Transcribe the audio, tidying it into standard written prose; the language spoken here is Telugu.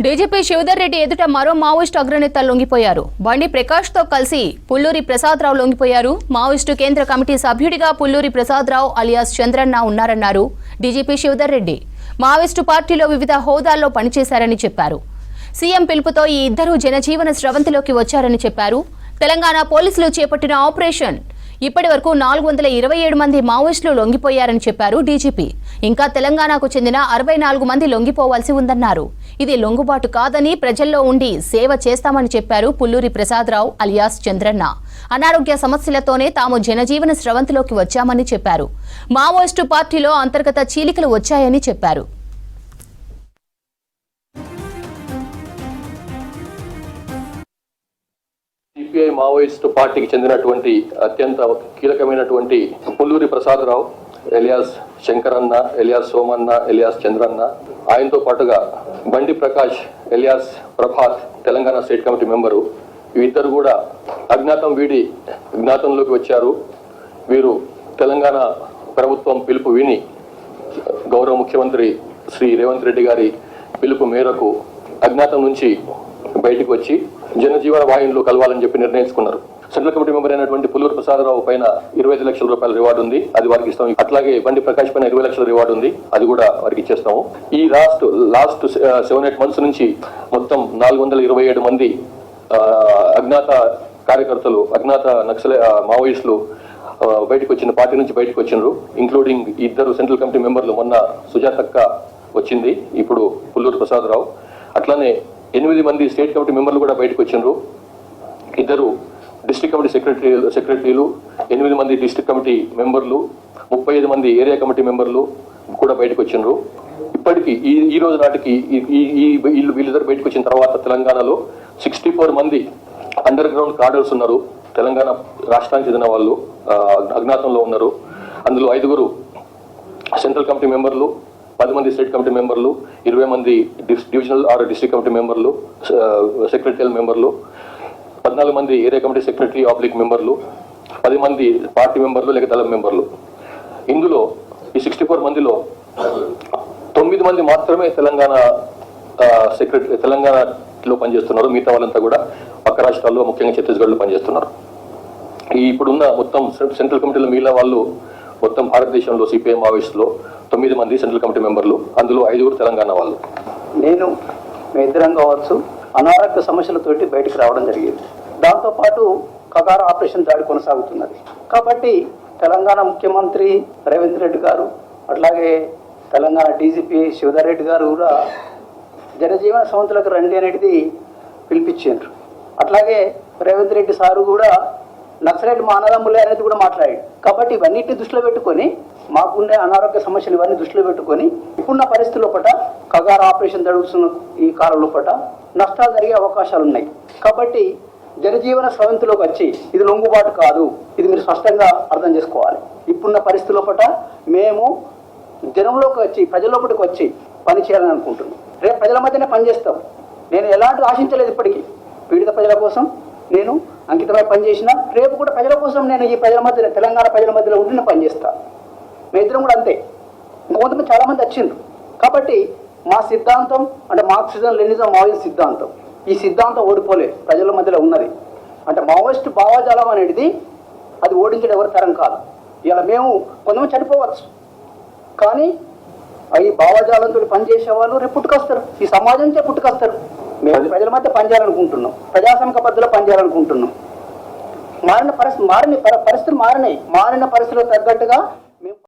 డీజీపీ శివధర్ రెడ్డి ఎదుట మరో మావోయిస్టు అగ్రనేత లొంగిపోయారు. బండి ప్రకాష్ తో కలిసి పుల్లూరి ప్రసాదరావు లొంగిపోయారు. మావోయిస్టు కేంద్ర కమిటీ సభ్యుడిగా పుల్లూరి ప్రసాదరావు అలియాస్ చంద్రన్న ఉన్నారన్నారు డీజీపీ శివధర్ రెడ్డి. మావోయిస్టు పార్టీలో వివిధ హోదాల్లో పనిచేశారని చెప్పారు. సీఎం పిలుపుతో ఈ ఇద్దరు జనజీవన స్రవంతిలోకి వచ్చారని చెప్పారు. తెలంగాణ పోలీసులు చేపట్టిన ఆపరేషన్ ఇప్పటి వరకు 427 మంది మావోయిస్టులు లొంగిపోయారని చెప్పారు డీజీపీ. ఇంకా తెలంగాణకు చెందిన 64 మంది లొంగిపోవాల్సి ఉందన్నారు. ఇది లొంగుబాటు కాదని ప్రజల్లో ఉండి సేవ చేస్తామని చెప్పారు పుల్లూరి ప్రసాదరావు అలియాస్ చంద్రన్న. అనారోగ్య సమస్యలతోనే తాము జనజీవన స్రవంతిలోకి వచ్చామని చెప్పారు. మావోయిస్టు పార్టీలో అంతర్గత చీలికలు వచ్చాయని చెప్పారు. సిపిఐ మావోయిస్టు పార్టీకి చెందినటువంటి అత్యంత కీలకమైనటువంటి పుల్లూరి ప్రసాదరావు ఎలియాస్ శంకరన్న, ఎలియాస్ సోమన్న, ఎలియాస్ చంద్రన్న, ఆయనతో పాటుగా బండి Prakash alias Prabhat Telangana state committee member, వీరిద్దరు కూడా అజ్ఞాతం వీడి జ్ఞాతంలోకి వచ్చారు. వీరు తెలంగాణ ప్రభుత్వం పిలుపు విని గౌరవ ముఖ్యమంత్రి శ్రీ రేవంత్ రెడ్డి గారి పిలుపు మేరకు అజ్ఞాతం నుంచి బయటకు వచ్చి జనజీవన వాహినిలో కలవాలని చెప్పి నిర్ణయించుకున్నారు. సెంట్రల్ కమిటీ మెంబర్ అయినటువంటి పుల్లూరు ప్రసాదరావు పైన 25 లక్షల రూపాయల రివార్డు ఉంది, అది వారికి ఇస్తాం. అట్లాగే బండి ప్రకాష్ పైన 20 లక్షల రివార్డు ఉంది, అది కూడా వారికి ఇచ్చేస్తాము. ఈ లాస్ట్ 7-8 మంత్స్ నుంచి మొత్తం 427 మంది అజ్ఞాత కార్యకర్తలు, అజ్ఞాత మావోయిస్టులు బయటకు వచ్చిన పార్టీ నుంచి బయటకు వచ్చినారు. ఇంక్లూడింగ్ ఇద్దరు సెంట్రల్ కమిటీ మెంబర్లు, మొన్న సుజాతక్క వచ్చింది, ఇప్పుడు పుల్లూరు ప్రసాదరావు. అట్లానే 8 మంది స్టేట్ కమిటీ మెంబర్లు కూడా బయటకు వచ్చినారు. ఇద్దరు డిస్ట్రిక్ట్ కమిటీ సెక్రటరీలు, 8 మంది డిస్ట్రిక్ట్ కమిటీ మెంబర్లు, 35 మంది ఏరియా కమిటీ మెంబర్లు కూడా బయటకు వచ్చినారు. ఇప్పటికీ ఈ రోజు నాటికి వీళ్ళిద్దరు బయటకు వచ్చిన తర్వాత తెలంగాణలో 64 మంది అండర్ గ్రౌండ్ కార్డర్స్ ఉన్నారు. తెలంగాణ రాష్ట్రానికి చెందిన వాళ్ళు అజ్ఞాతంలో ఉన్నారు. అందులో 5 సెంట్రల్ కమిటీ మెంబర్లు, 10 మంది స్టేట్ కమిటీ మెంబర్లు, 20 మంది డివిజనల్ ఆర్ డిస్ట్రిక్ట్ కమిటీ మెంబర్లు, సెక్రటరియల్ మెంబర్లు, 14 మంది ఏరియా కమిటీ సెక్రటరీ ఆబ్లిక్ మెంబర్లు, 10 మంది పార్టీ మెంబర్లు లేక దళం మెంబర్లు. ఇందులో ఈ 64 మందిలో 9 మంది మాత్రమే తెలంగాణలో పనిచేస్తున్నారు. మిగతా వాళ్ళంతా కూడా పక్క రాష్ట్రాల్లో, ముఖ్యంగా ఛత్తీస్గఢ్లో పనిచేస్తున్నారు. ఇప్పుడున్న మొత్తం సెంట్రల్ కమిటీలో మిగిలిన వాళ్ళు మొత్తం భారతదేశంలో సిపిఐ మావోయిస్టులో 9 మంది సెంట్రల్ కమిటీ మెంబర్లు, అందులో 5 తెలంగాణ వాళ్ళు. నేను మీ ఇద్దరం కావచ్చు అనారోగ్య సమస్యలతోటి బయటకు రావడం జరిగింది. దాంతోపాటు కగార ఆపరేషన్ దాడి కొనసాగుతున్నది. కాబట్టి తెలంగాణ ముఖ్యమంత్రి రేవంత్ రెడ్డి గారు, అట్లాగే తెలంగాణ డీజీపీ శివధర్ రెడ్డి గారు కూడా జనజీవన స్రవంతిలోకి రండి అనేది పిలిపించారు. అట్లాగే రేవంత్ రెడ్డి సారు కూడా నక్సలైట్ మా అన్నదమ్ములే అనేది కూడా మాట్లాడాడు. కాబట్టి ఇవన్నిటిని దృష్టిలో పెట్టుకొని, మాకుండే అనారోగ్య సమస్యలు ఇవన్నీ దృష్టిలో పెట్టుకొని ఇప్పుడున్న పరిస్థితుల పట కగార ఆపరేషన్ జరుగుతున్న ఈ కాలంలో పట నష్టాలు జరిగే అవకాశాలు ఉన్నాయి. కాబట్టి జనజీవన స్రవంతిలోకి వచ్చి ఇది లొంగుబాటు కాదు, ఇది మీరు స్పష్టంగా అర్థం చేసుకోవాలి. ఇప్పుడున్న పరిస్థితుల పట మేము జనంలోకి వచ్చి, ప్రజల్లోపటికి వచ్చి పని చేయాలని అనుకుంటున్నాం. రేపు ప్రజల మధ్యనే పనిచేస్తాం. నేను ఎలాంటి ఆశించలేదు. ఇప్పటికీ పీడిత ప్రజల కోసం నేను అంకితమై పనిచేసిన, రేపు కూడా ప్రజల కోసం నేను ఈ ప్రజల మధ్య, తెలంగాణ ప్రజల మధ్యలో ఉండి పనిచేస్తాను. మీ ఇద్దరం కూడా అంతే. ఇంకొంతమంది చాలామంది వచ్చిండ్రు. కాబట్టి మా సిద్ధాంతం అంటే మార్క్సిజం లెనిజం మావోయిస్ట్ సిద్ధాంతం, ఈ సిద్ధాంతం ఓడిపోలే, ప్రజల మధ్యలో ఉన్నది. అంటే మావోయిస్ట్ భావజాలం అనేది అది ఓడించడం ఎవరి తరం కాదు. ఇలా మేము కొంతమంది చనిపోవచ్చు, కానీ ఈ భావజాలంతో పనిచేసే వాళ్ళు రేపు పుట్టుకొస్తారు, ఈ సమాజం నుంచే పుట్టుకొస్తారు. మేము ప్రజల మధ్య పనిచేయాలనుకుంటున్నాం, ప్రజాస్వామిక పద్ధతిలో పనిచేయాలనుకుంటున్నాం. పరిస్థితులు మారినాయి. మారిన పరిస్థితులకు తగ్గట్టుగా